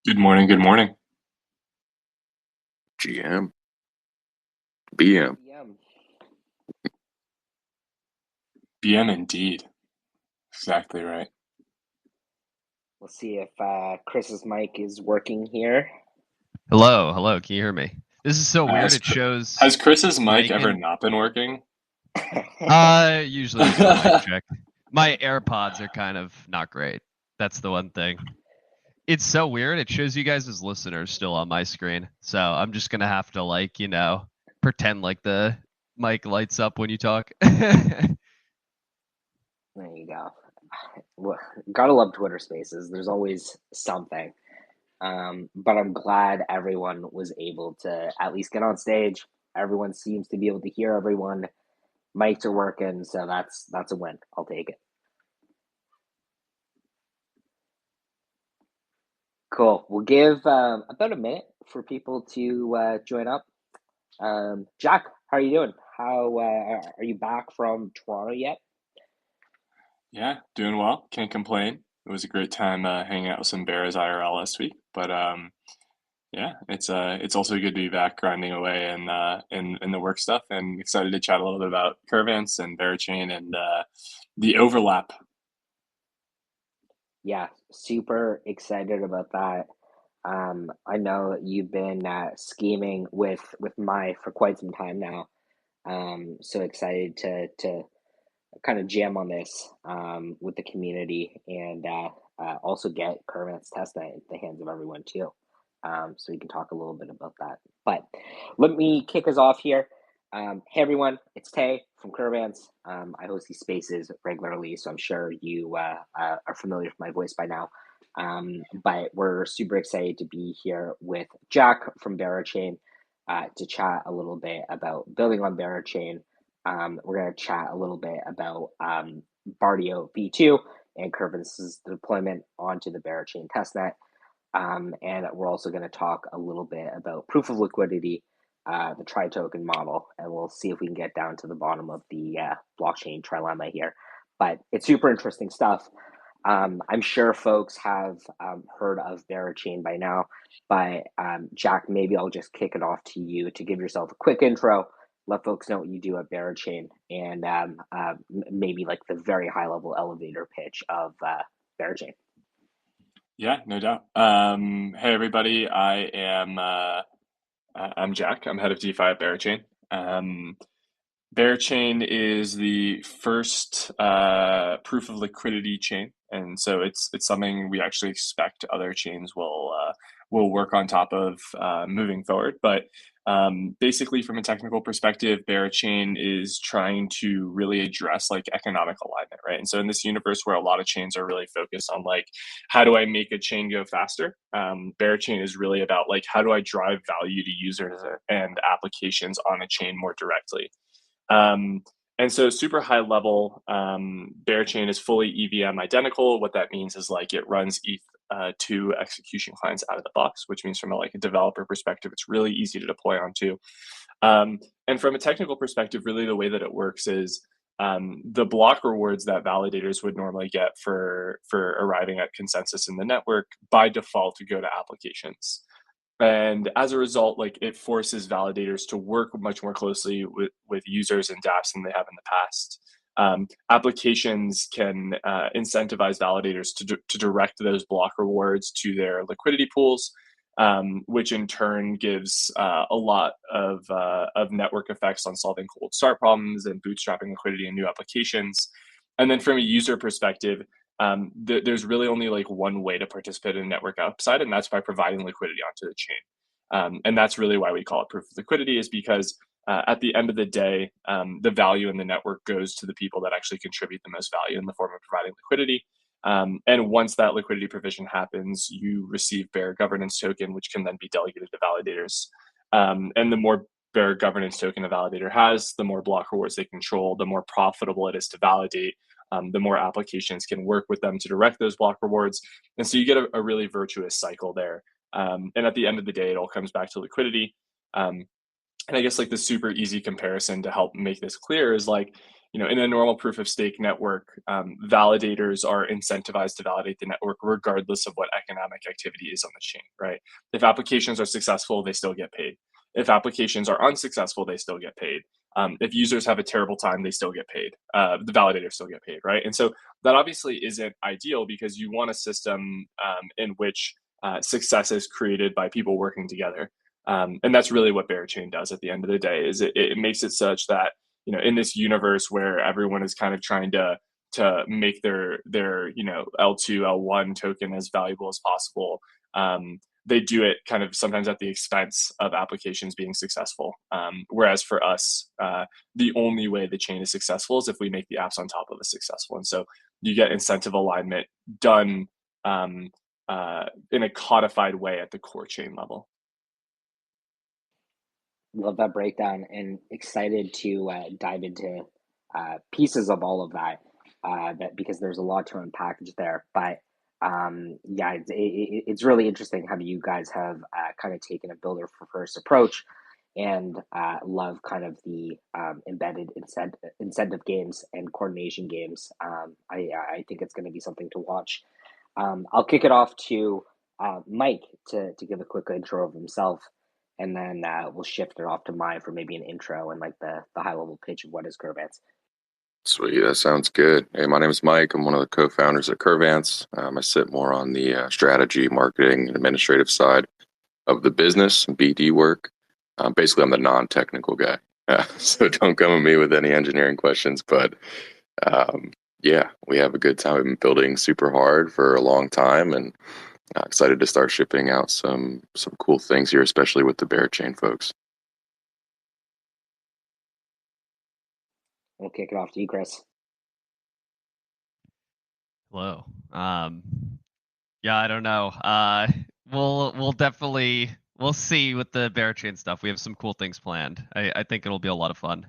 Good morning. Good morning. GM, BM. Yeah, BM indeed. Exactly right. we'll see if Chris's mic is working here. Hello, hello. Can you hear me? This is so weird. Has It shows has Chris's mic mic ever and not been working? usually there's no mic check. My AirPods are kind of not great. That's the one thing. It's so weird. It shows you guys as listeners still on my screen. So I'm just gonna have to pretend like the mic lights up when you talk. There you go. Well, gotta love Twitter Spaces. There's always something. But I'm glad everyone was able to at least get on stage. Everyone seems to be able to hear everyone. Mics are working, so that's a win. I'll take it. Cool. We'll give about a minute for people to join up. Jack, how are you doing? How are you back from Toronto yet? Yeah, doing well. Can't complain. It was a great time hanging out with some Bears IRL last week. But yeah, it's also good to be back grinding away and in the work stuff, and excited to chat a little bit about Curvance and Berachain and the overlap. Yeah, super excited about that. I know you've been scheming with Mai for quite some time now. So excited to kind of jam on this with the community and also get Curvance testnet in the hands of everyone too. So we can talk a little bit about that. But let me kick us off here. Hey everyone, it's Tay from Curvance. I host these spaces regularly, so I'm sure you are familiar with my voice by now. But we're super excited to be here with Jack from Berachain to chat a little bit about building on Berachain. We're going to chat a little bit about Bardio V2 and Curvance's deployment onto the Berachain testnet. And we're also going to talk a little bit about proof of liquidity, the tri-token model, and we'll see if we can get down to the bottom of the blockchain trilemma here. But it's super interesting stuff. I'm sure folks have heard of Berachain by now, but Jack, maybe I'll just kick it off to you to give yourself a quick intro, let folks know what you do at Berachain, and maybe like the very high level elevator pitch of Berachain. Yeah, no doubt. Hey everybody, I'm Jack. I'm head of DeFi at Berachain. Berachain is the first proof of liquidity chain, and so it's something we actually expect other chains will work on top of moving forward. But basically, from a technical perspective, Berachain is trying to really address like economic alignment, right? And so in this universe where a lot of chains are really focused on like how do I make a chain go faster, Berachain is really about like how do I drive value to users and applications on a chain more directly. Um, and so super high level, Berachain is fully EVM identical. What that means is like it runs ETH2 execution clients out of the box, which means from a developer perspective, it's really easy to deploy onto. And from a technical perspective, really the way that it works is the block rewards that validators would normally get for arriving at consensus in the network by default to go to applications. And as a result, like it forces validators to work much more closely with users and dApps than they have in the past. Applications can incentivize validators to direct those block rewards to their liquidity pools, which in turn gives a lot of network effects on solving cold start problems and bootstrapping liquidity in new applications. And then from a user perspective, there's really only like one way to participate in network upside, and that's by providing liquidity onto the chain. And that's really why we call it proof of liquidity, is because at the end of the day, the value in the network goes to the people that actually contribute the most value in the form of providing liquidity. And once that liquidity provision happens, you receive Bear governance token, which can then be delegated to validators. And the more Bear governance token a validator has, the more block rewards they control, the more profitable it is to validate, the more applications can work with them to direct those block rewards. And so you get a really virtuous cycle there. And at the end of the day, it all comes back to liquidity. And I guess like the super easy comparison to help make this clear is like, in a normal proof of stake network, validators are incentivized to validate the network regardless of what economic activity is on the chain, right? If applications are successful, they still get paid. If applications are unsuccessful, they still get paid. If users have a terrible time, they still get paid. The validators still get paid, right? And so that obviously isn't ideal, because you want a system in which success is created by people working together. And that's really what Berachain does at the end of the day. Is it makes it such that, in this universe where everyone is kind of trying to make their L2 L1 token as valuable as possible, they do it kind of sometimes at the expense of applications being successful. Whereas for us, the only way the chain is successful is if we make the apps on top of it successful. And so you get incentive alignment done in a codified way at the core chain level. Love that breakdown, and excited to dive into pieces of all of that, because there's a lot to unpack there. But yeah, it's really interesting how you guys have kind of taken a builder for first approach, and love kind of the embedded incentive games and coordination games. I think it's going to be something to watch. I'll kick it off to Mike to give a quick intro of himself, and then we'll shift it off to Mai for maybe an intro and like the high level pitch of what is Curvance. Sweet, that sounds good. Hey, my name is Mike. I'm one of the co-founders at Curvance. I sit more on the strategy, marketing, and administrative side of the business, BD work. Basically, I'm the non-technical guy. So don't come at me with any engineering questions. But yeah, we have a good time. We've been building super hard for a long time, and excited to start shipping out some cool things here, especially with the Berachain folks. We'll kick it off to you, Chris. Hello. Yeah, I don't know. We'll definitely we'll see with the Berachain stuff. We have some cool things planned. I think it'll be a lot of fun.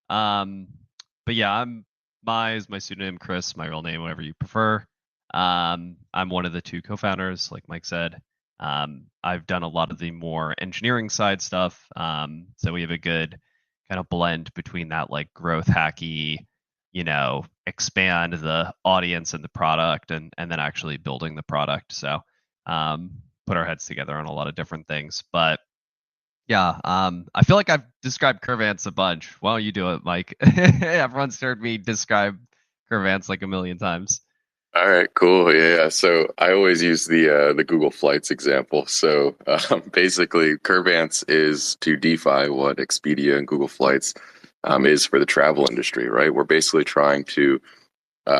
But yeah, I'm my pseudonym, Chris, my real name, whatever you prefer. I'm one of the two co-founders, like Mike said. I've done a lot of the more engineering side stuff. So we have a good kind of blend between that like growth hacky, expand the audience and the product, and then actually building the product. So put our heads together on a lot of different things. But yeah, I feel like I've described Curvance a bunch. Why don't you do it, Mike? Everyone's heard me describe Curvance like a million times. All right, cool. Yeah. So I always use the Google Flights example. So basically, Curvance is to DeFi what Expedia and Google Flights is for the travel industry, right? We're basically trying to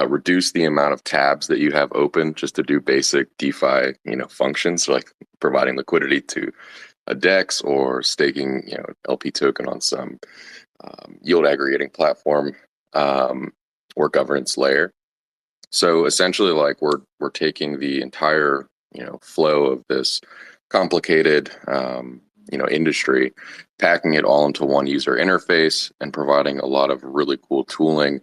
reduce the amount of tabs that you have open just to do basic DeFi, functions, like providing liquidity to a DEX or staking, LP token on some yield aggregating platform or governance layer. So essentially, like we're taking the entire flow of this complicated industry, packing it all into one user interface, and providing a lot of really cool tooling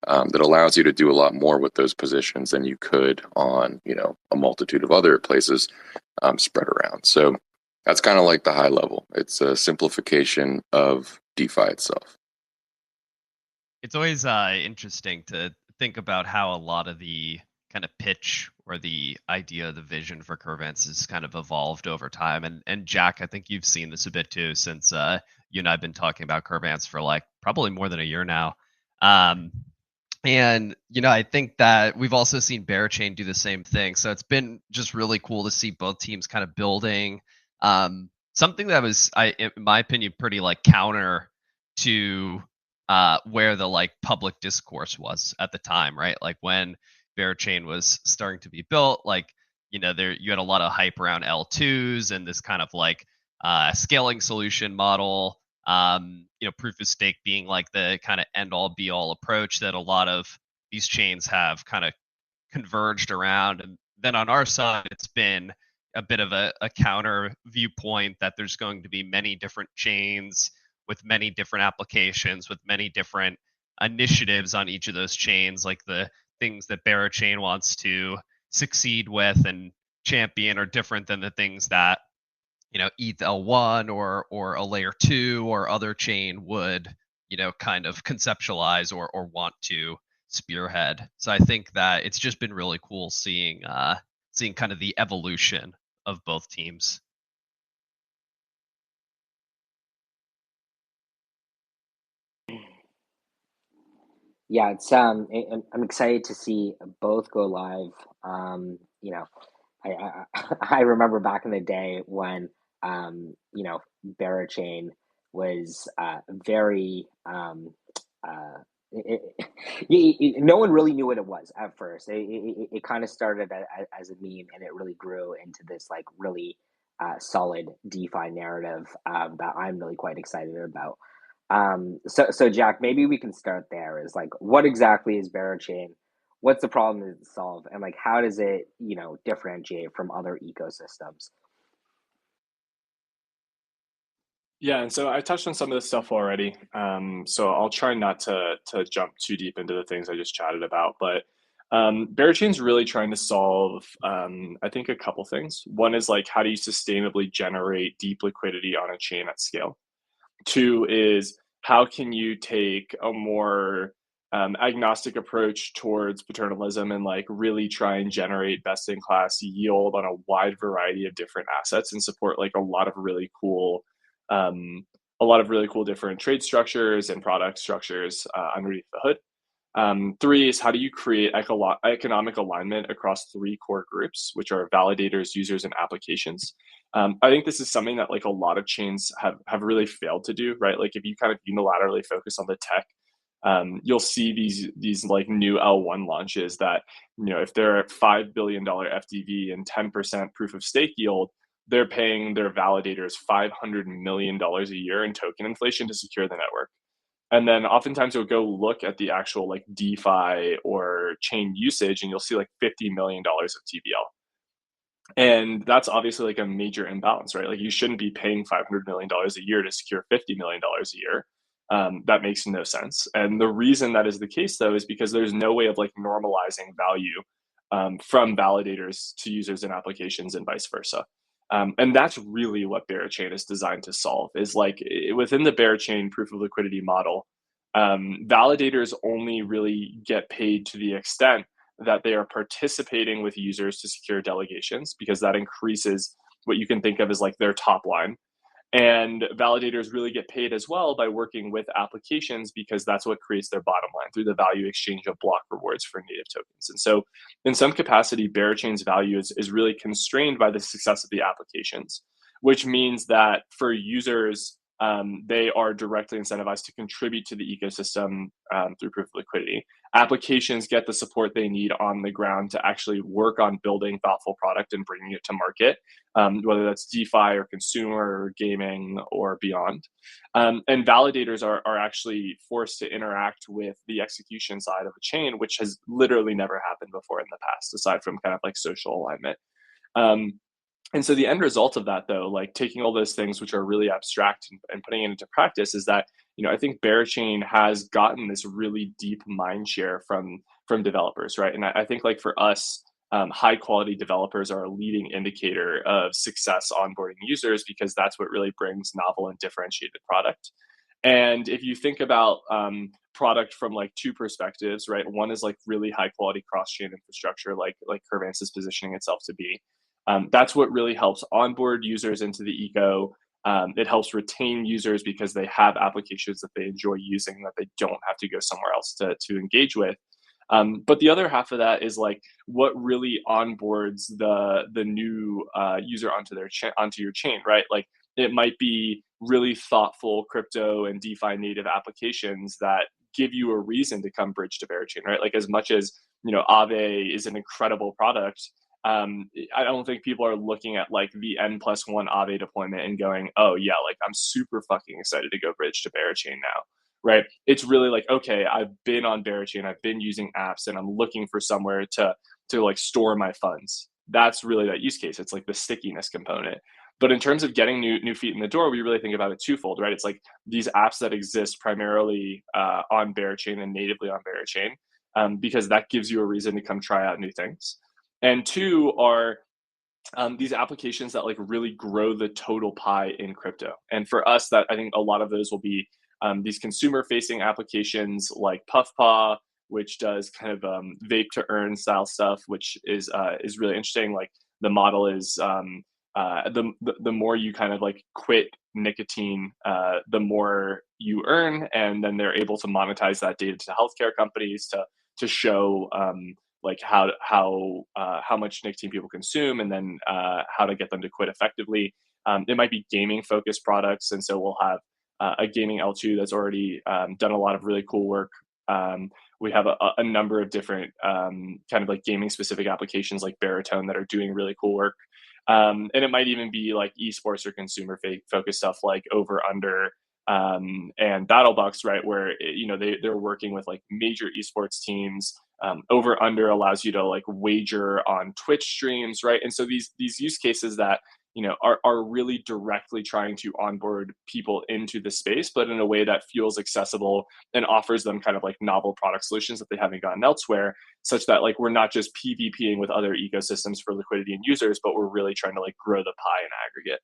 that allows you to do a lot more with those positions than you could on a multitude of other places spread around. So that's kind of like the high level. It's a simplification of DeFi itself. It's always interesting to think about how a lot of the kind of pitch or the idea, the vision for Curvance has kind of evolved over time. And Jack, I think you've seen this a bit too, since you and I have been talking about Curvance for like probably more than a year now. And I think that we've also seen Berachain do the same thing. So it's been just really cool to see both teams kind of building something that was, in my opinion, pretty like counter to where the like public discourse was at the time, right? Like when Berachain was starting to be built, like there you had a lot of hype around L2s and this kind of like scaling solution model. Proof of stake being like the kind of end all be all approach that a lot of these chains have kind of converged around. And then on our side, it's been a bit of a counter viewpoint that there's going to be many different chains with many different applications, with many different initiatives on each of those chains, like the things that Berachain wants to succeed with and champion are different than the things that ETH L1 or a layer 2 or other chain would kind of conceptualize or want to spearhead. So I think that it's just been really cool seeing kind of the evolution of both teams. Yeah, I'm excited to see both go live. I remember back in the day when Berachain was very it, no one really knew what it was at first. It kind of started as a meme, and it really grew into this like really solid DeFi narrative that I'm really quite excited about. So Jack, maybe we can start there. Is like, what exactly is Berachain? What's the problem that it solve, and like, how does it, differentiate from other ecosystems? Yeah, and so I touched on some of this stuff already. So I'll try not to jump too deep into the things I just chatted about. But Berachain's really trying to solve, I think, a couple things. One is like, how do you sustainably generate deep liquidity on a chain at scale? Two is, how can you take a more agnostic approach towards paternalism and like really try and generate best in class yield on a wide variety of different assets and support like um, a lot of really cool different trade structures and product structures underneath the hood. Three is, how do you create economic alignment across three core groups, which are validators, users, and applications. I think this is something that like a lot of chains have really failed to do, right? Like if you kind of unilaterally focus on the tech, you'll see these like new L1 launches that, if they're at $5 billion FDV and 10% proof of stake yield, they're paying their validators $500 million a year in token inflation to secure the network. And then oftentimes you'll go look at the actual like DeFi or chain usage, and you'll see like $50 million of TVL. And that's obviously like a major imbalance, right? Like you shouldn't be paying $500 million a year to secure $50 million a year. That makes no sense. And the reason that is the case, though, is because there's no way of like normalizing value from validators to users and applications and vice versa. And that's really what Berachain is designed to solve. Is like within the Berachain proof of liquidity model, validators only really get paid to the extent that they are participating with users to secure delegations, because that increases what you can think of as like their top line. And validators really get paid as well by working with applications, because that's what creates their bottom line through the value exchange of block rewards for native tokens. And so, in some capacity, Berachain's value is really constrained by the success of the applications, which means that for users, they are directly incentivized to contribute to the ecosystem through proof of liquidity. Applications get the support they need on the ground to actually work on building thoughtful product and bringing it to market, whether that's DeFi or consumer or gaming or beyond. And validators are actually forced to interact with the execution side of a chain, which has literally never happened before in the past, aside from kind of like social alignment. Um, and so the end result of that, though, like taking all those things which are really abstract and putting it into practice, is that, I think Berachain has gotten this really deep mind share from developers, right? And I think like for us, high quality developers are a leading indicator of success onboarding users, because that's what really brings novel and differentiated product. And if you think about product from like two perspectives, right? One is like really high quality cross chain infrastructure, like Curvance is positioning itself to be. That's what really helps onboard users into the eco. It helps retain users because they have applications that they enjoy using, that they don't have to go somewhere else to engage with. But the other half of that is like what really onboards the new user onto your chain, right? Like it might be really thoughtful crypto and DeFi native applications that give you a reason to come bridge to Berachain, right? Like as much as Aave is an incredible product, I don't think people are looking at like the N+1 Aave deployment and going, oh yeah, like I'm super fucking excited to go bridge to Berachain now, right? It's really like, okay, I've been on Berachain, I've been using apps, and I'm looking for somewhere to like store my funds. That's really that use case. It's like the stickiness component. But in terms of getting new feet in the door, we really think about it twofold, right? It's like these apps that exist primarily on Berachain and natively on Berachain, because that gives you a reason to come try out new things. And two are these applications that like really grow the total pie in crypto. And for us, that I think a lot of those will be these consumer-facing applications like Puffpaw, which does kind of vape to earn style stuff, which is really interesting. Like the model is the more you kind of like quit nicotine, the more you earn, and then they're able to monetize that data to healthcare companies to show like how much nicotine people consume, and then how to get them to quit effectively. It might be gaming focused products, and so we'll have a gaming L2 that's already done a lot of really cool work. We have a number of different kind of like gaming specific applications like Berachain that are doing really cool work. And it might even be like esports or consumer focused stuff like Over Under and BattleBucks, right? Where they're working with like major esports teams. Over Under allows you to like wager on Twitch streams, right? And so these use cases that are really directly trying to onboard people into the space, but in a way that feels accessible and offers them kind of like novel product solutions that they haven't gotten elsewhere, such that like we're not just PvPing with other ecosystems for liquidity and users, but we're really trying to like grow the pie in aggregate.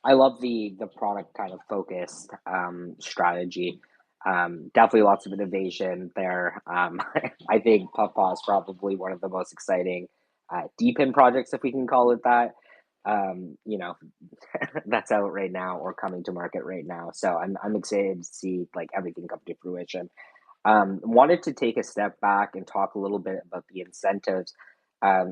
I love the product kind of focused strategy. Definitely lots of innovation there. I think Puffpaw is probably one of the most exciting deep in projects, if we can call it that. You know, that's out right now or coming to market right now. So I'm excited to see like everything come to fruition. Wanted to take a step back and talk a little bit about the incentives.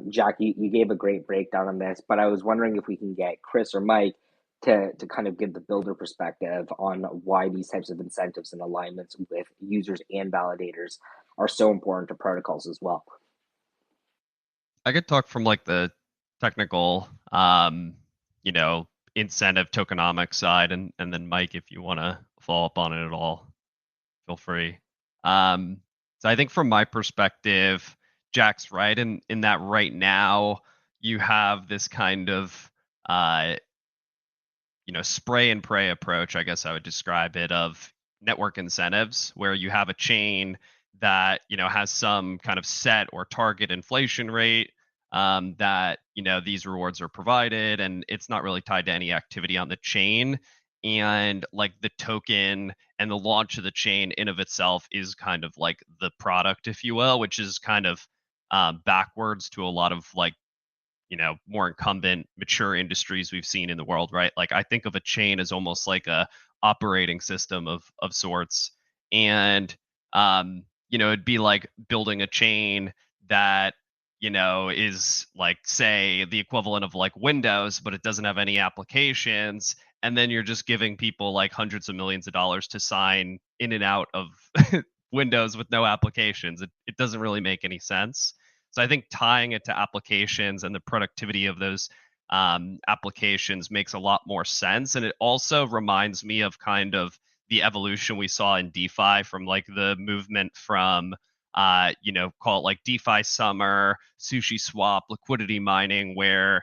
Jack, you gave a great breakdown on this, but I was wondering if we can get Chris or Mike to kind of give the builder perspective on why these types of incentives and alignments with users and validators are so important to protocols as well. I could talk from like the technical, incentive tokenomics side, and then Mike, if you want to follow up on it at all, feel free. So I think from my perspective, Jack's right in that right now you have this kind of spray and pray approach, I guess I would describe it, of network incentives where you have a chain that has some kind of set or target inflation rate that these rewards are provided, and it's not really tied to any activity on the chain. And like the token and the launch of the chain in of itself is kind of like the product, if you will, which is kind of backwards to a lot of like more incumbent mature industries we've seen in the world, right? Like I think of a chain as almost like a operating system of sorts. And it'd be like building a chain that is like, say, the equivalent of like Windows, but it doesn't have any applications, and then you're just giving people like hundreds of millions of dollars to sign in and out of Windows with no applications. It doesn't really make any sense. So I think tying it to applications and the productivity of those applications makes a lot more sense. And it also reminds me of kind of the evolution we saw in DeFi from like the movement from, call it like DeFi summer, sushi swap, liquidity mining, where,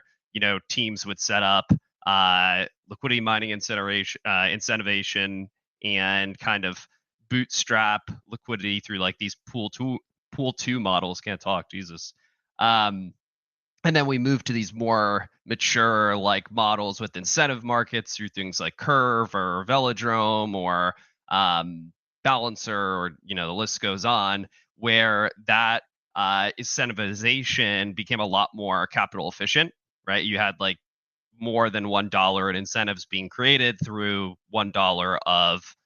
teams would set up liquidity mining incentivation and kind of bootstrap liquidity through like these pool two models. Can't talk, Jesus. And then we move to these more mature like models with incentive markets through things like Curve or Velodrome or Balancer, or the list goes on, where that incentivization became a lot more capital efficient, right? You had like more than $1 in incentives being created through $1 of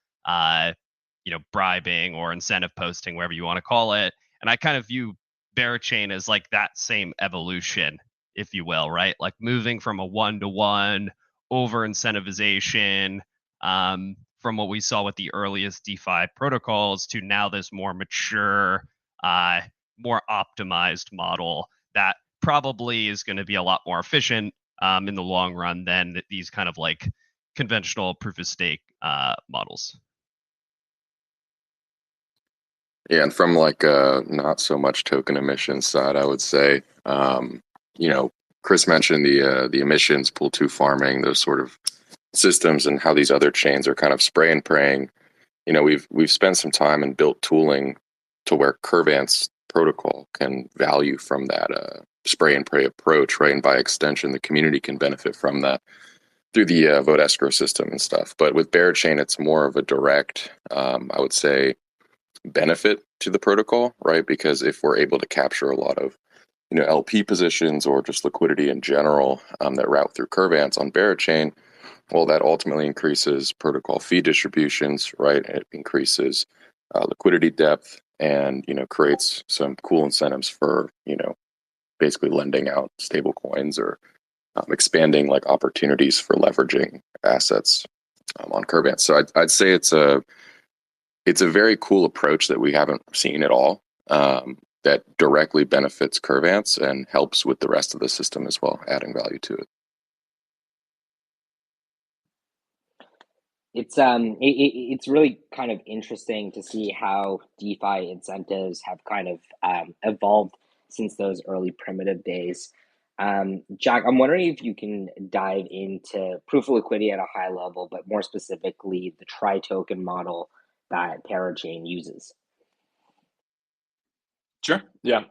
bribing or incentive posting, whatever you want to call it. And I kind of view Berachain as like that same evolution, if you will, right? Like moving from a one-to-one over incentivization from what we saw with the earliest DeFi protocols to now this more mature, more optimized model that probably is going to be a lot more efficient in the long run than these kind of like conventional proof of stake models. Yeah, and from like not so much token emissions side, I would say, Chris mentioned the emissions pool two farming, those sort of systems, and how these other chains are kind of spray and praying. We've spent some time and built tooling to where Curvance protocol can value from that spray and pray approach, right? And by extension, the community can benefit from that. through the vote escrow system and stuff. But with Berachain, it's more of a direct, I would say, benefit to the protocol, right? Because if we're able to capture a lot of LP positions or just liquidity in general that route through Curvance on Berachain, well, that ultimately increases protocol fee distributions, right? It increases liquidity depth and creates some cool incentives for basically lending out stable coins or expanding like opportunities for leveraging assets on Curvance. So I'd say it's a very cool approach that we haven't seen at all, that directly benefits Curvance and helps with the rest of the system as well, adding value to it. It's really kind of interesting to see how DeFi incentives have kind of evolved since those early primitive days. Jack, I'm wondering if you can dive into proof of liquidity at a high level, but more specifically the tri-token model that Berachain uses. Sure. Yeah.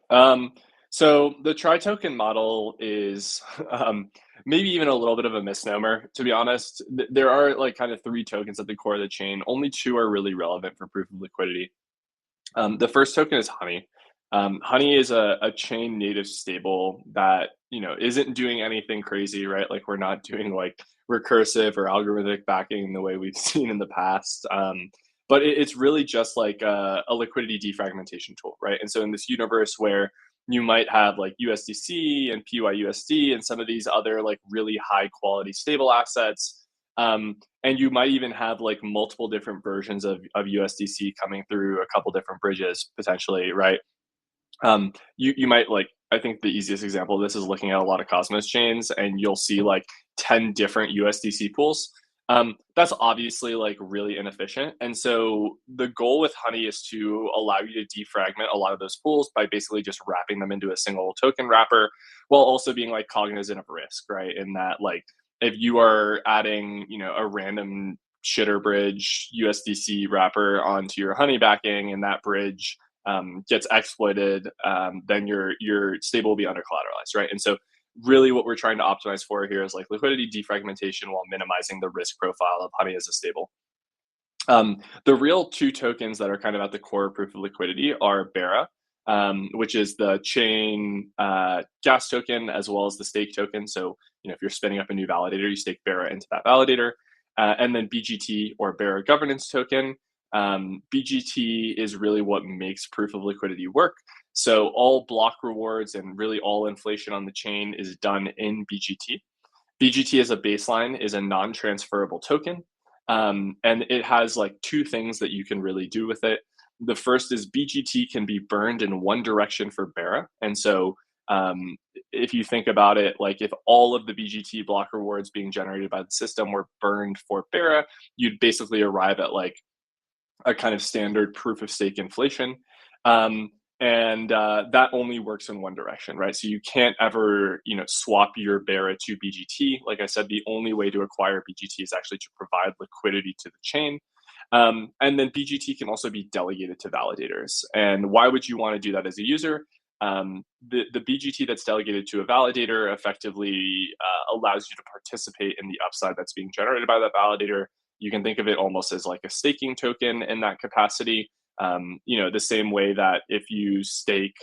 So the tri-token model is maybe even a little bit of a misnomer, to be honest. There are like kind of three tokens at the core of the chain. Only two are really relevant for proof of liquidity. The first token is Honey. Honey is a chain native stable that isn't doing anything crazy, right? Like we're not doing like recursive or algorithmic backing the way we've seen in the past. But it's really just like a liquidity defragmentation tool, right? And so in this universe where you might have like USDC and PYUSD and some of these other like really high quality stable assets, and you might even have like multiple different versions of USDC coming through a couple different bridges potentially, right? You might like, I think the easiest example of this is looking at a lot of Cosmos chains, and you'll see like 10 different USDC pools. That's obviously like really inefficient. And so the goal with Honey is to allow you to defragment a lot of those pools by basically just wrapping them into a single token wrapper, while also being like cognizant of risk, right? In that, like, if you are adding, a random shitter bridge USDC wrapper onto your Honey backing, and that bridge gets exploited, then your stable will be under collateralized, right? And so really what we're trying to optimize for here is like liquidity defragmentation while minimizing the risk profile of Honey as a stable. The real two tokens that are kind of at the core of proof of liquidity are Bera, which is the chain gas token, as well as the stake token. So, if you're spinning up a new validator, you stake Bera into that validator. And then BGT, or Bera governance token. BGT is really what makes proof of liquidity work. So all block rewards and really all inflation on the chain is done in BGT. BGT as a baseline is a non-transferable token. And it has like two things that you can really do with it. The first is BGT can be burned in one direction for Bera. And so if you think about it, like if all of the BGT block rewards being generated by the system were burned for Bera, you'd basically arrive at like a kind of standard proof of stake inflation. And that only works in one direction, right? So you can't ever, swap your Bera to BGT. Like I said, the only way to acquire BGT is actually to provide liquidity to the chain. And then BGT can also be delegated to validators. And why would you want to do that as a user? The BGT that's delegated to a validator effectively allows you to participate in the upside that's being generated by that validator. You can think of it almost as like a staking token in that capacity. The same way that if you stake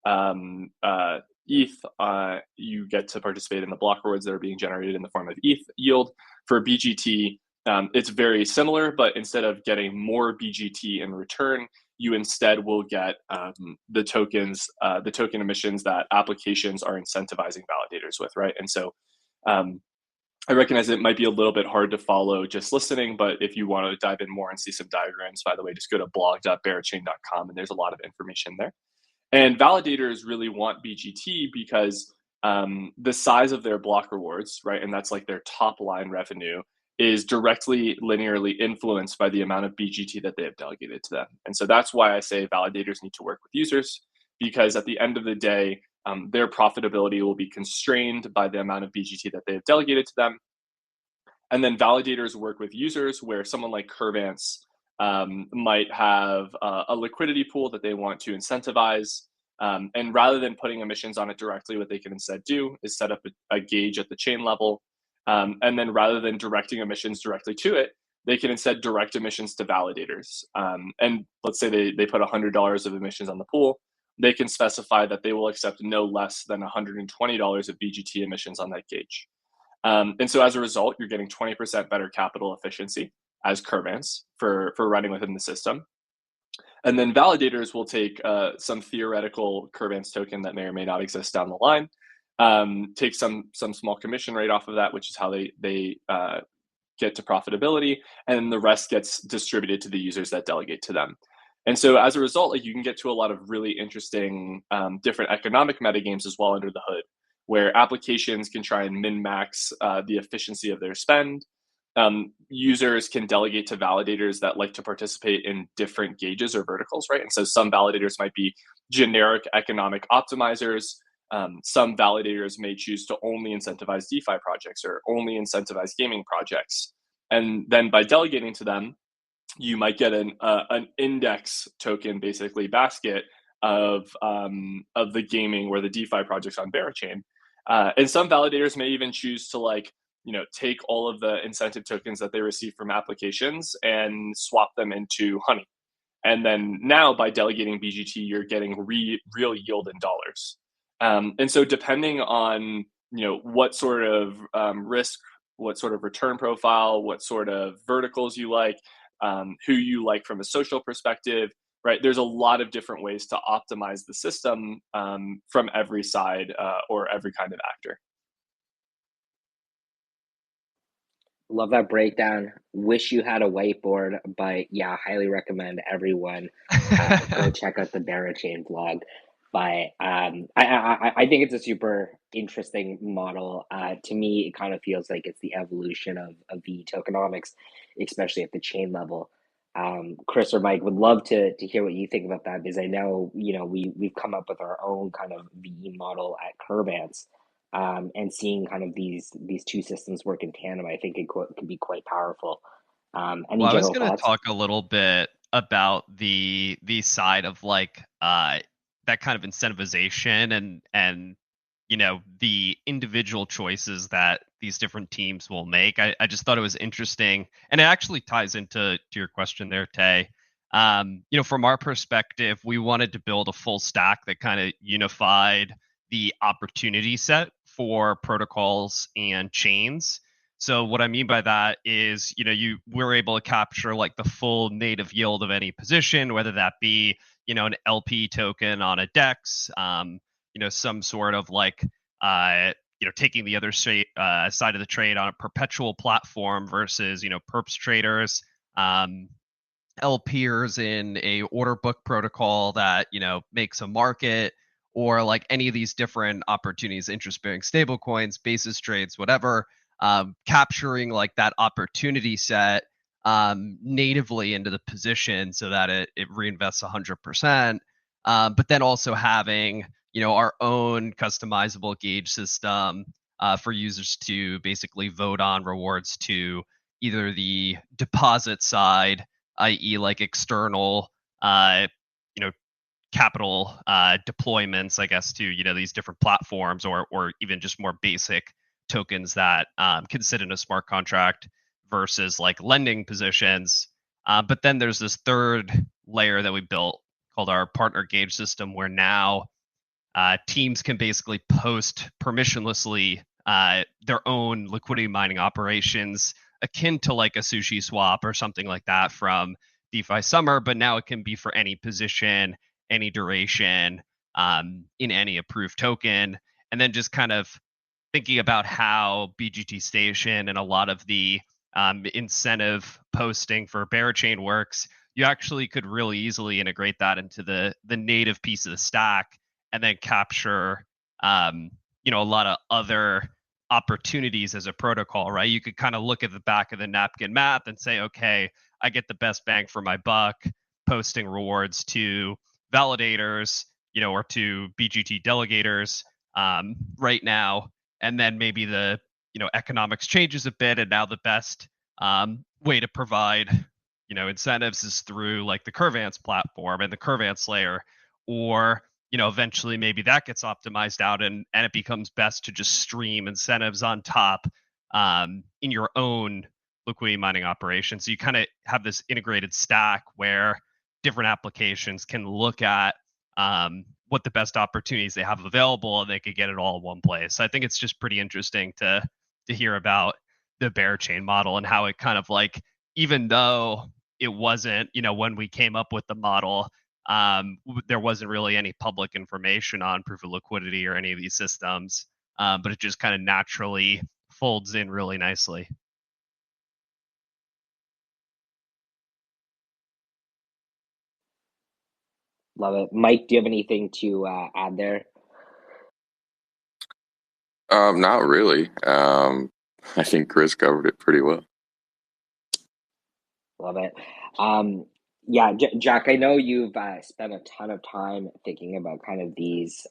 ETH, you get to participate in the block rewards that are being generated in the form of ETH yield. For BGT, it's very similar, but instead of getting more BGT in return, you instead will get the token emissions that applications are incentivizing validators with, right? And so I recognize it might be a little bit hard to follow just listening, but if you want to dive in more and see some diagrams, by the way, just go to blog.berachain.com, and there's a lot of information there. And validators really want BGT because the size of their block rewards, right, and that's like their top line revenue, is directly linearly influenced by the amount of BGT that they have delegated to them. And so that's why I say validators need to work with users, because at the end of the day, their profitability will be constrained by the amount of BGT that they have delegated to them. And then validators work with users, where someone like Curvance might have a liquidity pool that they want to incentivize. And rather than putting emissions on it directly, what they can instead do is set up a gauge at the chain level. And then rather than directing emissions directly to it, they can instead direct emissions to validators. And let's say they put $100 of emissions on the pool. They can specify that they will accept no less than $120 of BGT emissions on that gauge. And so as a result, you're getting 20% better capital efficiency as Curvance for running within the system. And then validators will take some theoretical Curvance token that may or may not exist down the line, take some small commission rate off of that, which is how they get to profitability, and the rest gets distributed to the users that delegate to them. And so as a result, like, you can get to a lot of really interesting different economic metagames as well under the hood, where applications can try and min-max the efficiency of their spend. Users can delegate to validators that like to participate in different gauges or verticals, right? And so some validators might be generic economic optimizers. Some validators may choose to only incentivize DeFi projects or only incentivize gaming projects. And then by delegating to them, you might get an index token, basically basket of the gaming or the DeFi projects on Berachain. And some validators may even choose to take all of the incentive tokens that they receive from applications and swap them into Honey. And then now by delegating BGT, you're getting real yield in dollars. And so depending on what sort of risk, what sort of return profile, what sort of verticals you like, who you like from a social perspective, right? There's a lot of different ways to optimize the system from every side or every kind of actor. Love that breakdown. Wish you had a whiteboard, but yeah, highly recommend everyone go check out the Berachain vlog. But I think it's a super interesting model. To me, it kind of feels like it's the evolution of the tokenomics, especially at the chain level. Chris or Mike, would love to hear what you think about that, because I know we've come up with our own kind of VE model at Curvance. And seeing kind of these two systems work in tandem, I think it can be quite powerful. Any Well, I was general going to thoughts? talk a little bit about the side of that kind of incentivization and the individual choices that these different teams will make. I just thought it was interesting, and it actually ties into your question there, Tay. From our perspective, we wanted to build a full stack that kind of unified the opportunity set for protocols and chains. So what I mean by that is, we're able to capture like the full native yield of any position, whether that be, an LP token on a DEX, some sort of taking the other side of the trade on a perpetual platform versus, perps traders, LPers in a order book protocol that, makes a market, or like any of these different opportunities, interest-bearing stable coins, basis trades, whatever, capturing like that opportunity set natively into the position so that it reinvests 100%. But then also having, our own customizable gauge system for users to basically vote on rewards to either the deposit side, i.e. like external, capital deployments, I guess, to these different platforms, or even just more basic tokens that can sit in a smart contract versus like lending positions. But then there's this third layer that we built called our partner gauge system, where now teams can basically post permissionlessly their own liquidity mining operations, akin to like a sushi swap or something like that from DeFi Summer, but now it can be for any position, any duration, in any approved token. And then just kind of thinking about how BGT Station and a lot of the incentive posting for Berachain works, you actually could really easily integrate that into the native piece of the stack, and then capture a lot of other opportunities as a protocol, right? You could kind of look at the back of the napkin math and say, okay, I get the best bang for my buck posting rewards to validators, or to BGT delegators right now, and then maybe the economics changes a bit, and now the best way to provide incentives is through like the Curvance platform and the Curvance layer, or eventually maybe that gets optimized out and it becomes best to just stream incentives on top in your own liquidity mining operation. So you kind of have this integrated stack where different applications can look at what the best opportunities they have available, and they could get it all in one place. So I think it's just pretty interesting to hear about the Berachain model and how it kind of like, even though it wasn't, when we came up with the model, there wasn't really any public information on proof of liquidity or any of these systems, but it just kind of naturally folds in really nicely. Love it. Mike, do you have anything to add there? Not really. I think Chris covered it pretty well. Love it. Yeah, Jack, I know you've spent a ton of time thinking about kind of these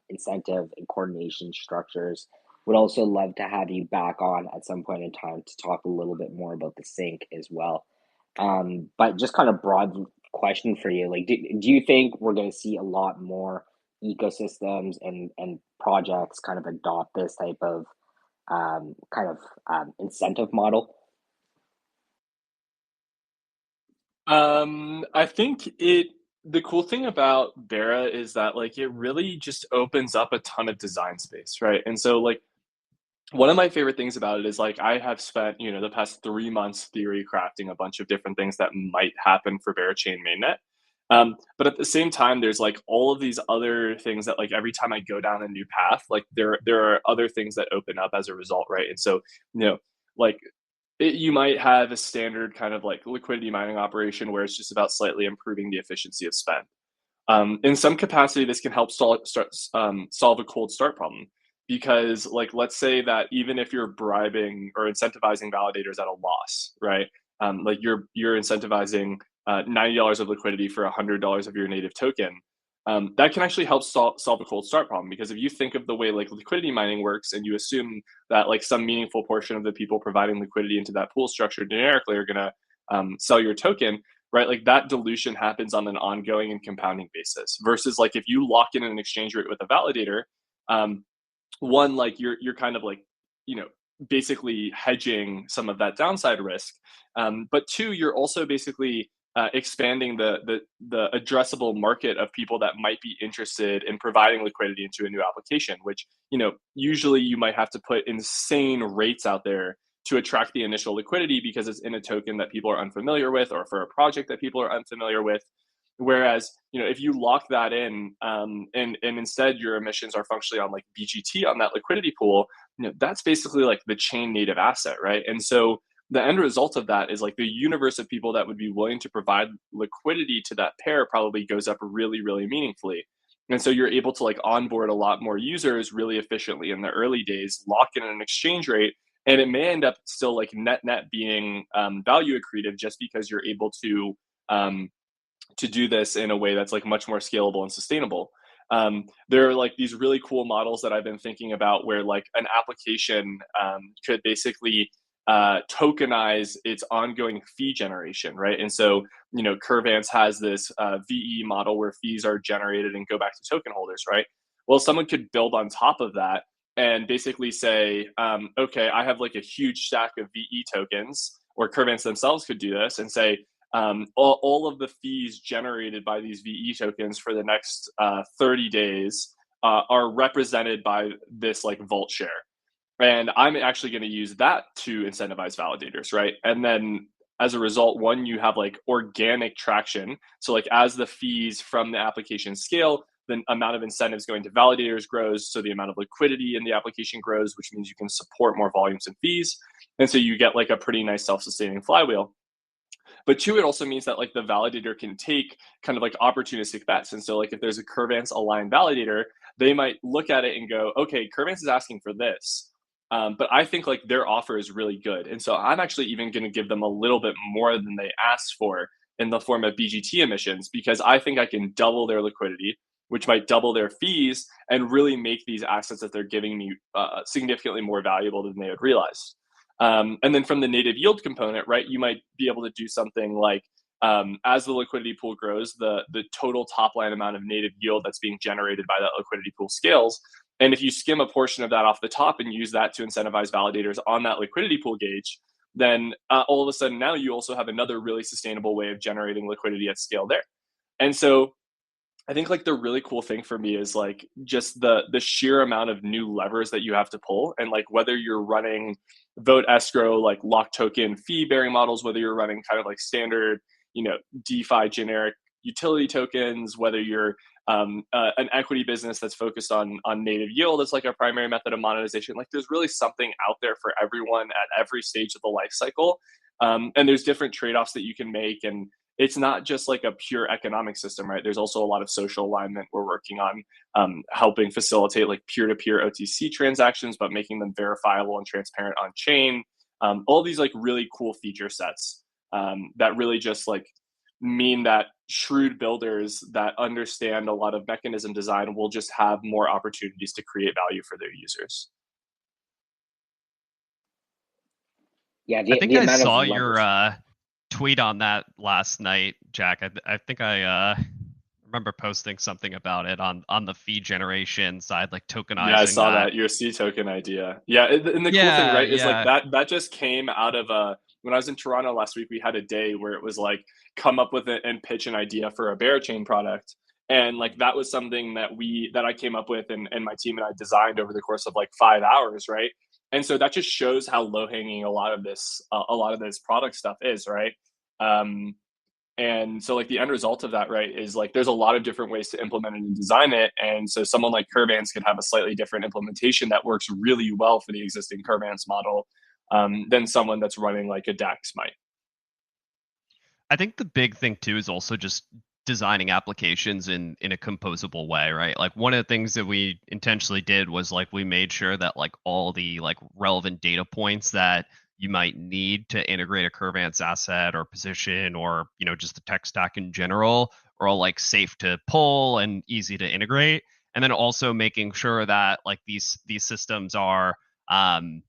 incentive and coordination structures. Would also love to have you back on at some point in time to talk a little bit more about the sync as well. But just kind of broad question for you, like, do you think we're going to see a lot more ecosystems and projects kind of adopt this type of incentive model? I think the cool thing about Bera is that like it really just opens up a ton of design space, right? And so like one of my favorite things about it is like I have spent, the past 3 months theory crafting a bunch of different things that might happen for Berachain mainnet. But at the same time, there's like all of these other things that like every time I go down a new path, like there are other things that open up as a result, right? And so, like you might have a standard kind of like liquidity mining operation where it's just about slightly improving the efficiency of spend. In some capacity, this can help solve a cold start problem because, like, let's say that even if you're bribing or incentivizing validators at a loss, right? Like you're incentivizing $90 of liquidity for $100 of your native token. That can actually help solve a cold start problem because if you think of the way like liquidity mining works and you assume that like some meaningful portion of the people providing liquidity into that pool structure generically are going to sell your token, right? Like that dilution happens on an ongoing and compounding basis versus like if you lock in an exchange rate with a validator, um, one, like you're kind of like, you know, basically hedging some of that downside risk. But two, you're also basically expanding the addressable market of people that might be interested in providing liquidity into a new application, which, usually you might have to put insane rates out there to attract the initial liquidity because it's in a token that people are unfamiliar with or for a project that people are unfamiliar with. Whereas, if you lock that in, and instead your emissions are functionally on like BGT on that liquidity pool, that's basically like the chain native asset, right? And so the end result of that is like the universe of people that would be willing to provide liquidity to that pair probably goes up really, really meaningfully. And so you're able to like onboard a lot more users really efficiently in the early days, lock in an exchange rate, and it may end up still like net being value accretive just because you're able um, to do this in a way that's like much more scalable and sustainable. There are like these really cool models that I've been thinking about where like an application could basically tokenize its ongoing fee generation, right? And so, Curvance has this VE model where fees are generated and go back to token holders, right? Well, someone could build on top of that and basically say, okay, I have like a huge stack of VE tokens, or Curvance themselves could do this and say, all of the fees generated by these VE tokens for the next 30 days are represented by this like vault share. And I'm actually going to use that to incentivize validators, right? And then as a result, one, you have like organic traction. So like as the fees from the application scale, the amount of incentives going to validators grows. So the amount of liquidity in the application grows, which means you can support more volumes and fees. And so you get like a pretty nice self-sustaining flywheel. But two, it also means that like the validator can take kind of like opportunistic bets. And so like if there's a Curvance aligned validator, they might look at it and go, okay, Curvance is asking for this. But I think like their offer is really good. And so I'm actually even going to give them a little bit more than they asked for in the form of BGT emissions because I think I can double their liquidity, which might double their fees and really make these assets that they're giving me significantly more valuable than they had realized. And then from the native yield component, right, you might be able to do something like as the liquidity pool grows, the total top line amount of native yield that's being generated by that liquidity pool scales. And if you skim a portion of that off the top and use that to incentivize validators on that liquidity pool gauge, then all of a sudden now you also have another really sustainable way of generating liquidity at scale there. And so I think like the really cool thing for me is like just the sheer amount of new levers that you have to pull, and like whether you're running vote escrow like lock token fee bearing models, whether you're running kind of like standard, DeFi generic utility tokens, whether you're an equity business that's focused on native yield as like a primary method of monetization. Like there's really something out there for everyone at every stage of the life cycle, and there's different trade-offs that you can make, and it's not just like a pure economic system, right? There's also a lot of social alignment. We're working on helping facilitate like peer-to-peer OTC transactions, but making them verifiable and transparent on chain. All these like really cool feature sets that really just like mean that shrewd builders that understand a lot of mechanism design will just have more opportunities to create value for their users. Yeah, I think the I amount of saw levers. your tweet on that last night, Jack. I think I remember posting something about it on the fee generation side, like tokenizing Yeah, I saw that. that your C token idea. Yeah, and the cool thing, Yeah, right, is like yeah. that just came out of when I was in Toronto last week. We had a day where it was like come up with it and pitch an idea for a Berachain product, and like that was something that I came up with, and my team and I designed over the course of like 5 hours, right? And so that just shows how low hanging a lot of this product stuff is, right? Um, and so like the end result of that, right, is like there's a lot of different ways to implement it and design it. And so someone like Curvance could have a slightly different implementation that works really well for the existing Curvance model than someone that's running like a DEX might. I think the big thing too is also just designing applications in a composable way, right? Like one of the things that we intentionally did was like we made sure that like all the like relevant data points that you might need to integrate a Curvance asset or position or just the tech stack in general are all like safe to pull and easy to integrate. And then also making sure that like these systems are modular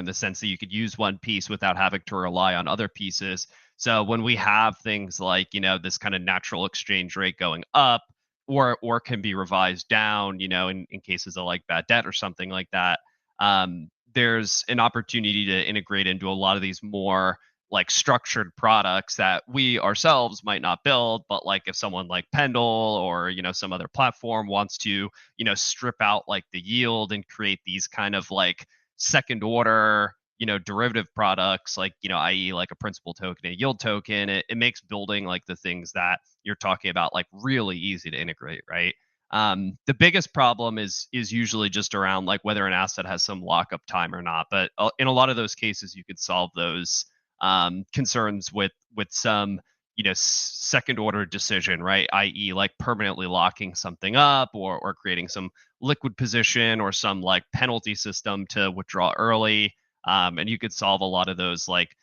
in the sense that you could use one piece without having to rely on other pieces. So when we have things like, this kind of natural exchange rate going up or can be revised down, in cases of like bad debt or something like that, there's an opportunity to integrate into a lot of these more like structured products that we ourselves might not build, but like if someone like Pendle or some other platform wants to strip out like the yield and create these kind of like second order derivative products like i.e. like a principal token, a yield token, it makes building like the things that you're talking about like really easy to integrate, right? The biggest problem is usually just around like whether an asset has some lockup time or not, but in a lot of those cases you could solve those concerns with some second order decision, right? i.e. like permanently locking something up or creating some liquid position or some like penalty system to withdraw early, and you could solve a lot of those like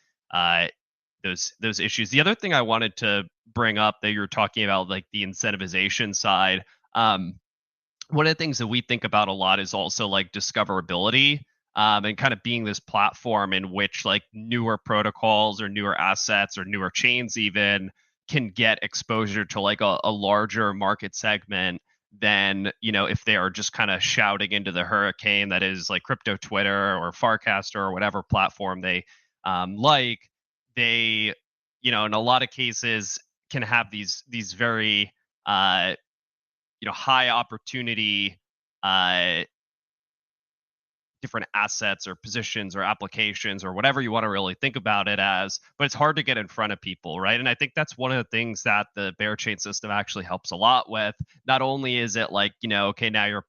those issues. The other thing I wanted to bring up that you're talking about like the incentivization side, one of the things that we think about a lot is also like discoverability, and kind of being this platform in which like newer protocols or newer assets or newer chains even can get exposure to like a larger market segment than if they are just kind of shouting into the hurricane that is like crypto Twitter or Farcaster or whatever platform they like. They in a lot of cases can have these very high opportunity different assets or positions or applications or whatever you want to really think about it as, but it's hard to get in front of people, right? And I think that's one of the things that the Berachain system actually helps a lot with. Not only is it like, okay, now you're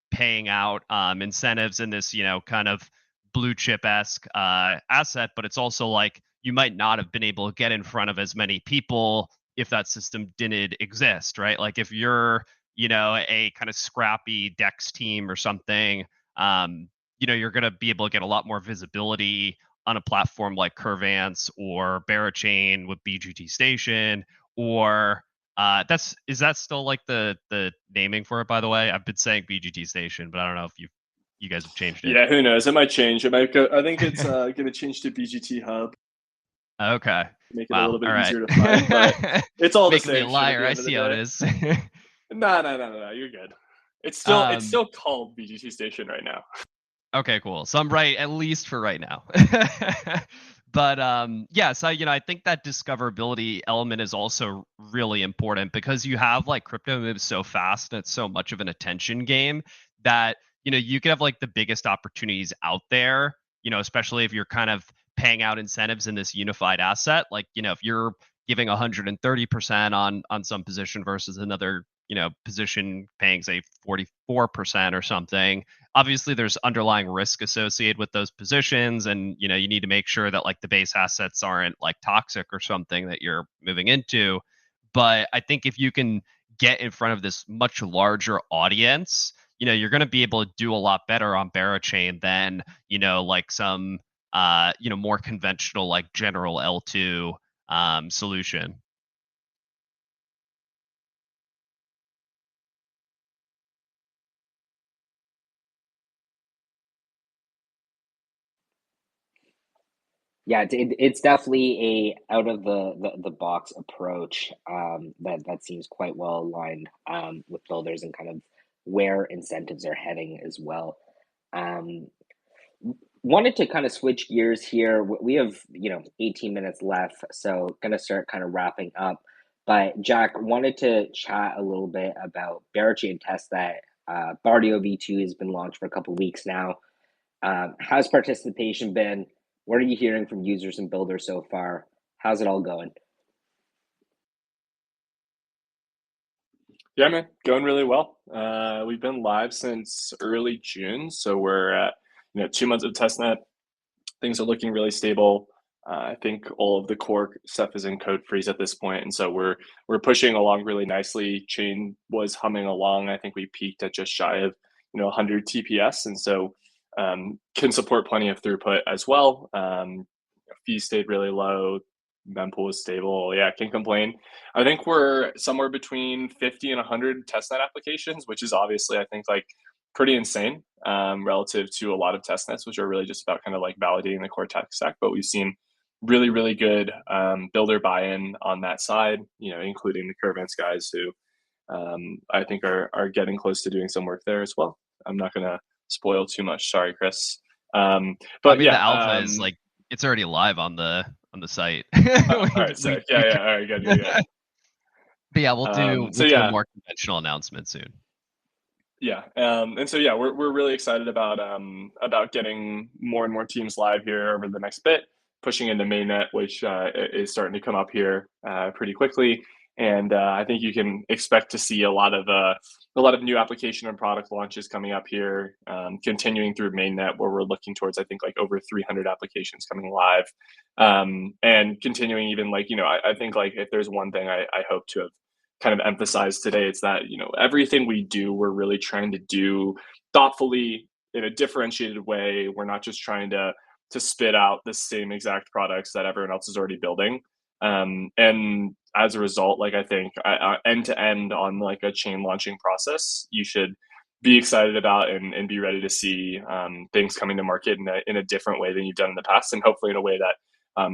paying out incentives in this, kind of blue chip-esque asset, but it's also like you might not have been able to get in front of as many people if that system didn't exist, right? Like if you're, a kind of scrappy DEX team or something, you're going to be able to get a lot more visibility on a platform like Curvance or Berachain with BGT Station, or is that still like the naming for it, by the way? I've been saying BGT Station, but I don't know if you guys have changed it. Yeah, who knows? It might change. It might go. I think it's going to change to BGT Hub. Okay. Make it a Wow. little bit All right. easier to find, but it's all the Making me same a shit at liar. the I end of the see how it day. is. No, you're good. It's Um, still called BGT Station right now. Okay, cool. So I'm right, at least for right now. But yeah, so I think that discoverability element is also really important because you have like crypto moves so fast and it's so much of an attention game that you could have like the biggest opportunities out there, especially if you're kind of paying out incentives in this unified asset. Like, if you're giving 130% on some position versus another, position paying say 44% or something. Obviously there's underlying risk associated with those positions, and you need to make sure that like the base assets aren't like toxic or something that you're moving into. But I think if you can get in front of this much larger audience, you're going to be able to do a lot better on Berachain than like some more conventional like general L2 solution. Yeah, it's definitely a out of the box approach that seems quite well aligned with builders and kind of where incentives are heading as well. Um, Wanted to kind of switch gears here. We have 18 minutes left, so gonna start kind of wrapping up. But Jack, wanted to chat a little bit about Berachain testnet. Bardio V2 has been launched for a couple weeks now. How's participation been? What are you hearing from users and builders so far? How's it all going? Yeah, man, going really well. We've been live since early June, so we're at 2 months of testnet. Things are looking really stable. I think all of the core stuff is in code freeze at this point, and so we're pushing along really nicely. Chain was humming along. I think we peaked at just shy of 100 TPS, and so can support plenty of throughput as well. Fees stayed really low. Mempool is stable. Yeah, can't complain. I think we're somewhere between 50 and 100 testnet applications, which is obviously I think like pretty insane relative to a lot of testnets, which are really just about kind of like validating the core tech stack. But we've seen really, really good builder buy-in on that side, including the Curvance guys who I think are getting close to doing some work there as well. I'm not going to spoil too much. Sorry, Chris. I But mean, the yeah, alpha is like it's already live on the site. all right, sick. Yeah, yeah. All right, good, good, good. But yeah, we'll do So a yeah, more conventional announcement soon. yeah, and so yeah, we're really excited about getting more and more teams live here over the next bit, pushing into mainnet, which is starting to come up here pretty quickly, and I think you can expect to see a lot of new application and product launches coming up here, continuing through mainnet, where we're looking towards I think like over 300 applications coming live, and continuing even like I think like if there's one thing I hope to have kind of emphasize today, it's that everything we do we're really trying to do thoughtfully in a differentiated way. We're not just trying to spit out the same exact products that everyone else is already building, and as a result, like I think end to end on like a chain launching process, you should be excited about and be ready to see things coming to market in a different way than you've done in the past, and hopefully in a way that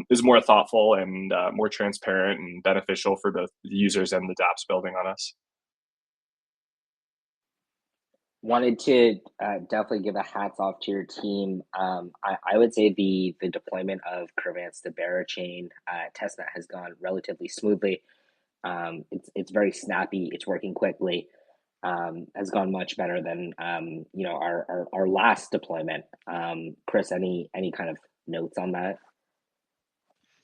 is more thoughtful and more transparent and beneficial for both the users and the dApps building on us. Wanted to definitely give a hats off to your team. I would say the deployment of Curvance to Berachain testnet has gone relatively smoothly. It's very snappy. It's working quickly. Has gone much better than our last deployment. Chris, any kind of notes on that?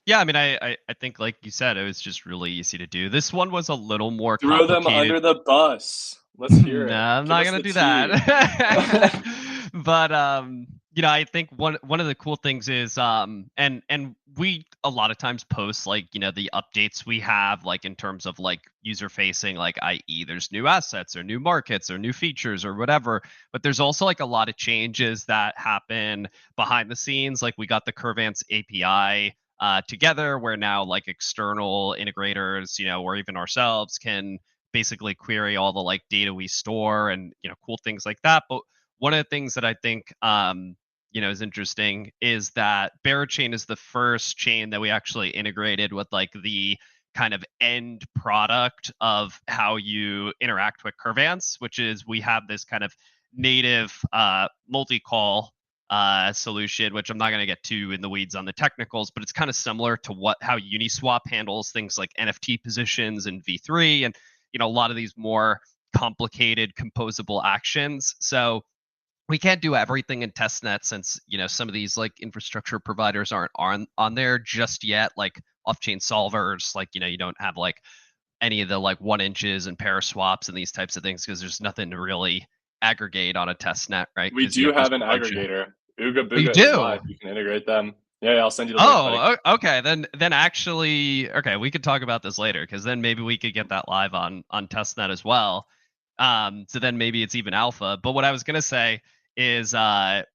Yeah, I mean, I think like you said, it was just really easy to do. This one was a little more Throw them complicated. under the bus. Let's hear No, it. I'm Give not us gonna the do tea. that. But I think one of the cool things is and we a lot of times post like, the updates we have like in terms of like user facing, like i.e. there's new assets or new markets or new features or whatever. But there's also like a lot of changes that happen behind the scenes. Like we got the Curvance API together where now like external integrators, or even ourselves can basically query all the like data we store and cool things like that. But one of the things that I think is interesting is that Berachain is the first chain that we actually integrated with like the kind of end product of how you interact with Curvance, which is we have this kind of native multi-call solution, which I'm not going to get too in the weeds on the technicals, but it's kind of similar to how Uniswap handles things like NFT positions and V3 and a lot of these more complicated composable actions. So we can't do everything in testnet since some of these like infrastructure providers aren't on there just yet, like off-chain solvers, like you don't have like any of the like 1 inches and pair swaps and these types of things because there's nothing to really aggregate on a testnet, right? We You do have have an bunch of aggregator. Ooga Oh, you Booga is do? live. You can integrate them. Yeah, I'll send you the link, buddy. Oh, okay. Then actually, okay, we could talk about this later because then maybe we could get that live on testnet as well. So then maybe it's even alpha. But what I was gonna say is, the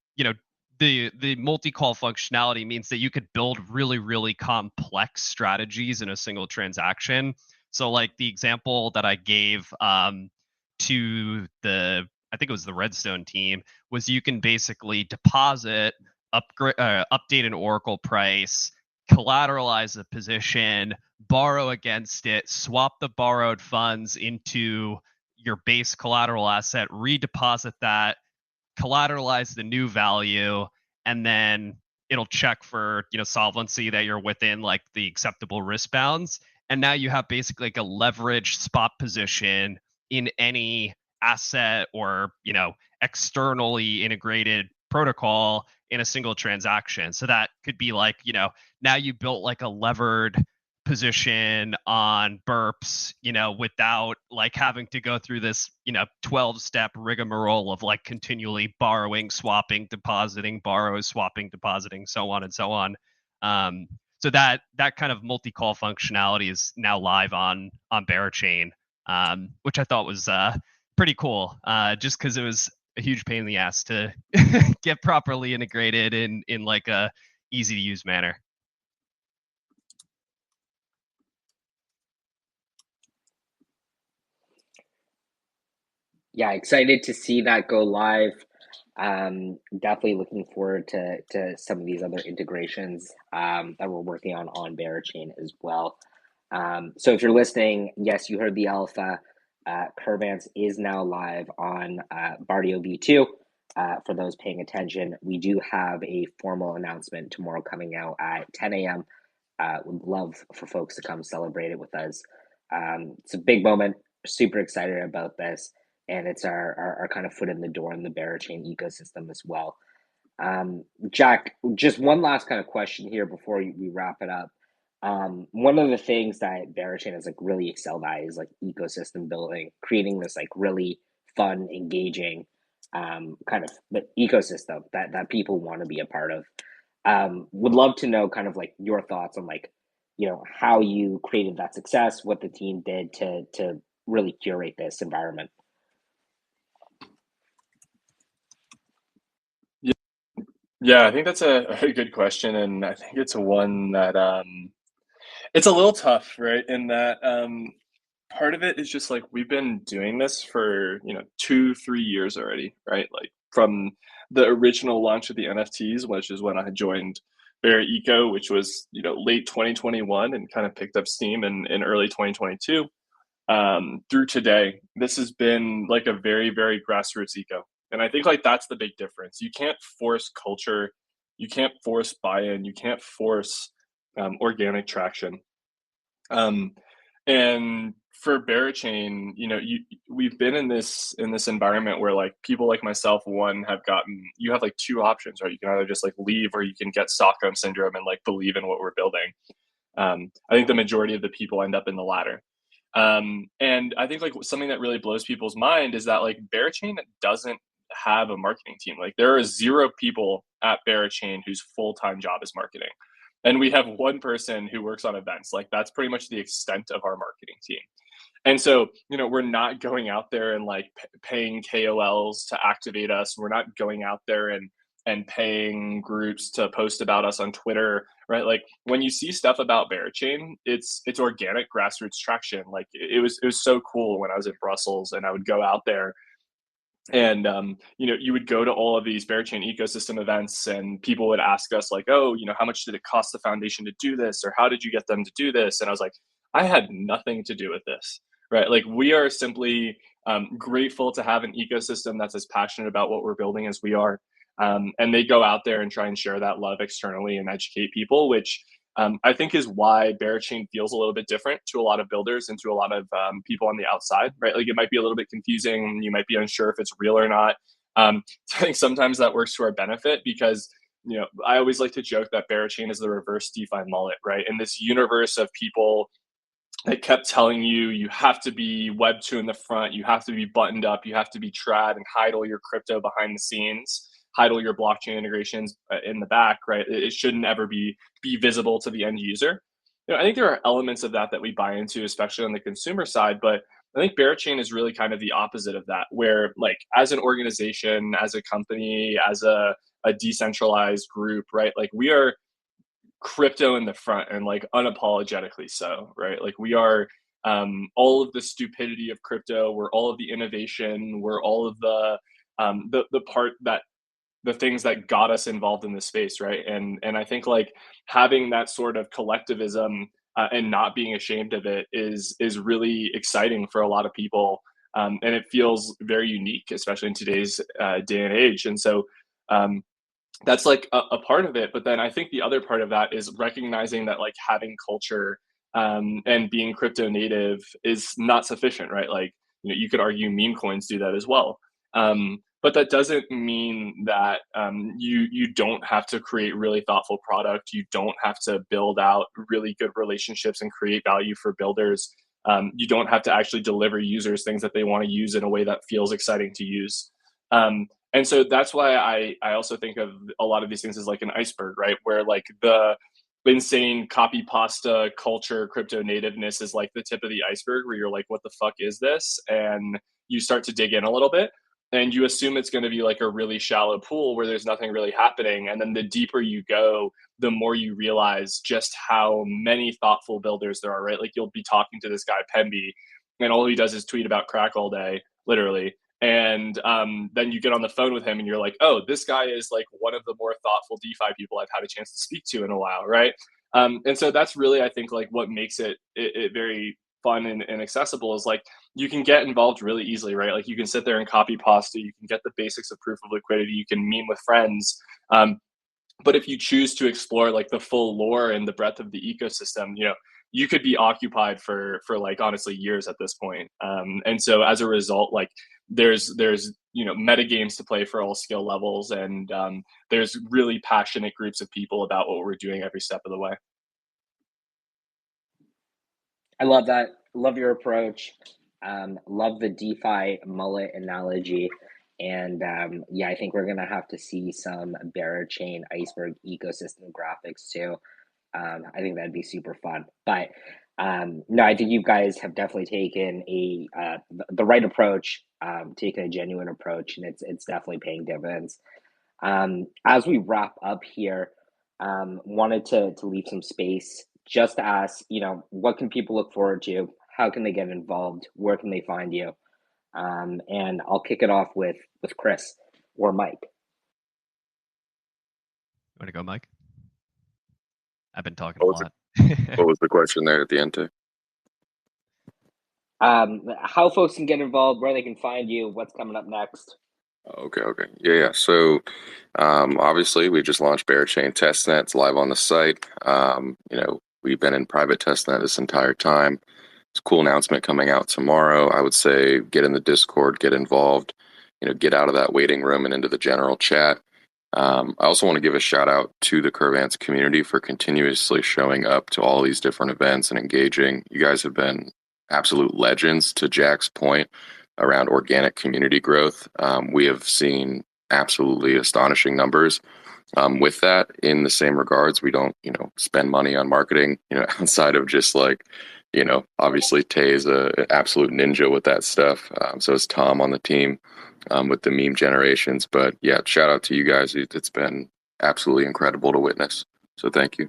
multi-call functionality means that you could build really, really complex strategies in a single transaction. So like the example that I gave to I think it was the Redstone team, was you can basically deposit, update an Oracle price, collateralize a position, borrow against it, swap the borrowed funds into your base collateral asset, redeposit that, collateralize the new value, and then it'll check for solvency that you're within like the acceptable risk bounds. And now you have basically like a leveraged spot position in any asset or externally integrated protocol in a single transaction. So that could be like now you built like a levered position on burps, without like having to go through this 12-step rigmarole of like continually borrowing, swapping, depositing, borrow, swapping, depositing, so on and so on. So that kind of multi-call functionality is now live on Berachain, which I thought was pretty cool, just because it was a huge pain in the ass to get properly integrated in like a easy to use manner. Yeah, excited to see that go live. Definitely looking forward to some of these other integrations that we're working on Berachain as well. So if you're listening, yes, you heard the alpha. Curvance is now live on Bardio V2. For those paying attention, we do have a formal announcement tomorrow coming out at 10 a.m. Would love for folks to come celebrate it with us. It's a big moment. Super excited about this, and it's our kind of foot in the door in the Berachain ecosystem as well. Jack, just one last kind of question here before we wrap it up. One of the things that Berachain has like really excelled at is like ecosystem building, creating this like really fun, engaging kind of the ecosystem that people want to be a part of. Would love to know kind of like your thoughts on like, how you created that success, what the team did to really curate this environment. Yeah, I think that's a good question, and I think it's one that it's a little tough, right? In that part of it is just like we've been doing this for 2-3 years already, right? Like from the original launch of the NFTs, which is when I joined Bear Eco, which was late 2021 and kind of picked up steam in early 2022. Through today, this has been like a very, very grassroots eco. And I think like that's the big difference. You can't force culture, you can't force buy-in, you can't force organic traction. And for Berachain, we've been in this environment where like people like myself, you have like two options, right? You can either just like leave or you can get Stockholm syndrome and like believe in what we're building. I think the majority of the people end up in the latter. And I think like something that really blows people's mind is that like Berachain doesn't have a marketing team. Like there are 0 people at Berachain whose full-time job is marketing. And we have one person who works on events. Like that's pretty much the extent of our marketing team. And so, we're not going out there and like paying KOLs to activate us. We're not going out there and paying groups to post about us on Twitter, right? Like when you see stuff about Berachain, it's organic grassroots traction. Like it was so cool when I was in Brussels and I would go out there and you would go to all of these Berachain ecosystem events and people would ask us like, oh, how much did it cost the foundation to do this, or how did you get them to do this? And I was like, I had nothing to do with this, right? Like we are simply grateful to have an ecosystem that's as passionate about what we're building as we are. And they go out there and try and share that love externally and educate people, which I think is why Berachain feels a little bit different to a lot of builders and to a lot of people on the outside, right? Like it might be a little bit confusing. You might be unsure if it's real or not. I think sometimes that works to our benefit because I always like to joke that Berachain is the reverse DeFi mullet, right? In this universe of people that kept telling you you have to be Web2 in the front, you have to be buttoned up, you have to be trad and hide all your crypto behind the scenes, hide all your blockchain integrations in the back, right? It shouldn't ever be visible to the end user. I think there are elements of that we buy into, especially on the consumer side, but I think Berachain is really kind of the opposite of that, where like as an organization, as a company, as a decentralized group, right? Like we are crypto in the front and like unapologetically so, right? Like we are all of the stupidity of crypto, we're all of the innovation, we're all of the part that the things that got us involved in this space, right? And I think like having that sort of collectivism and not being ashamed of it is really exciting for a lot of people, and it feels very unique, especially in today's day and age. And so that's like a part of it. But then I think the other part of that is recognizing that like having culture and being crypto native is not sufficient, right? Like, you could argue meme coins do that as well. But that doesn't mean that you don't have to create really thoughtful product. You don't have to build out really good relationships and create value for builders. You don't have to actually deliver users things that they want to use in a way that feels exciting to use. And so that's why I also think of a lot of these things as like an iceberg, right? Where like the insane copy pasta culture, crypto nativeness is like the tip of the iceberg where you're like, what the fuck is this? And you start to dig in a little bit and you assume it's going to be like a really shallow pool where there's nothing really happening. And then the deeper you go, the more you realize just how many thoughtful builders there are, right? Like you'll be talking to this guy, Pemby, and all he does is tweet about crack all day, literally. And then you get on the phone with him and you're like, oh, this guy is like one of the more thoughtful DeFi people I've had a chance to speak to in a while, right? And so that's really, I think, like what makes it very fun and accessible is like you can get involved really easily, right? Like you can sit there and copy pasta, you can get the basics of proof of liquidity, you can meme with friends. But if you choose to explore like the full lore and the breadth of the ecosystem, you could be occupied for like honestly years at this point. And so as a result, like there's meta games to play for all skill levels, and there's really passionate groups of people about what we're doing every step of the way. I love that. Love your approach. Love the DeFi mullet analogy. And yeah, I think we're going to have to see some Berachain iceberg ecosystem graphics too. I think that'd be super fun. But no, I think you guys have definitely taken the right approach, taken a genuine approach, and it's definitely paying dividends. As we wrap up here, wanted to leave some space just to ask, what can people look forward to? How can they get involved? Where can they find you? And I'll kick it off with Chris or Mike. Want to go, Mike? I've been talking a lot. What was the question there at the end, too? How folks can get involved, where they can find you, what's coming up next. Okay. Yeah. So, obviously, we just launched Berachain testnet. It's live on the site. We've been in private testnet this entire time. It's a cool announcement coming out tomorrow. I would say get in the Discord, get involved, get out of that waiting room and into the general chat. I also want to give a shout out to the Curvance community for continuously showing up to all these different events and engaging. You guys have been absolute legends, to Jack's point around organic community growth. We have seen absolutely astonishing numbers. With that, in the same regards, we don't, spend money on marketing, outside of just like, obviously Tay is an absolute ninja with that stuff. So is Tom on the team with the meme generations. But yeah, shout out to you guys. It's been absolutely incredible to witness. So thank you.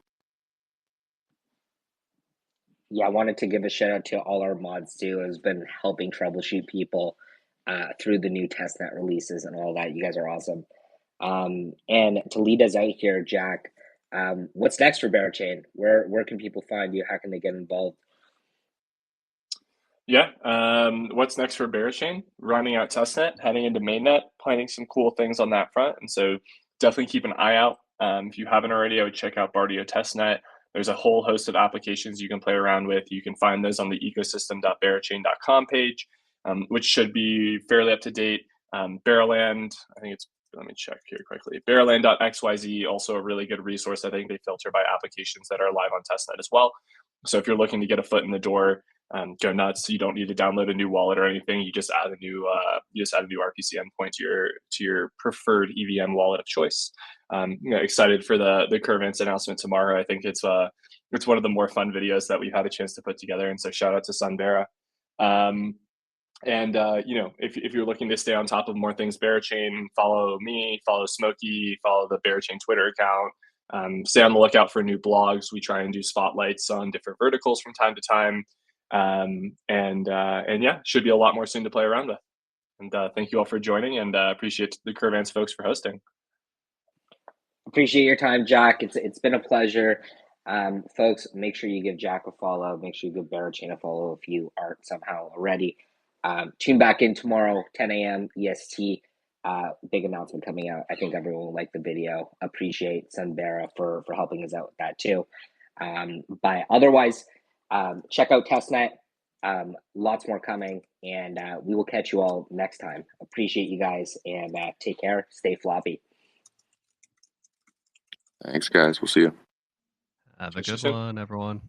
Yeah, I wanted to give a shout out to all our mods too, who's been helping troubleshoot people through the new testnet releases and all that. You guys are awesome. And to lead us out here, Jack, what's next for Berachain? Where can people find you? How can they get involved? Yeah. What's next for Berachain? Rounding out testnet, heading into mainnet, planning some cool things on that front. And so definitely keep an eye out. If you haven't already, I would check out Bardio testnet. There's a whole host of applications you can play around with. You can find those on the ecosystem.berachain.com page, which should be fairly up to date. Beraland, I think it's, let me check here quickly. Beraland.xyz, also a really good resource. I think they filter by applications that are live on testnet as well. So if you're looking to get a foot in the door, go nuts. You don't need to download a new wallet or anything. You just add a new RPC endpoint to your preferred EVM wallet of choice. Excited for the Curvance announcement tomorrow. I think it's one of the more fun videos that we've had a chance to put together. And so shout out to Sunbera. If you're looking to stay on top of more things Berachain, follow me, follow Smokey, follow the Berachain Twitter account. Stay on the lookout for new blogs. We try and do spotlights on different verticals from time to time. Should be a lot more soon to play around with. And thank you all for joining, and appreciate the Curvance folks for hosting. Appreciate your time, Jack. It's been a pleasure. Folks, make sure you give Jack a follow. Make sure you give Berachain a follow if you aren't somehow already. Tune back in tomorrow, 10 a.m. EST. Big announcement coming out. I think everyone will like the video. Appreciate Sunbera for helping us out with that too. But otherwise, check out testnet. Lots more coming, and we will catch you all next time. Appreciate you guys, and take care. Stay floppy. Thanks, guys. We'll see you. Have a good one, everyone.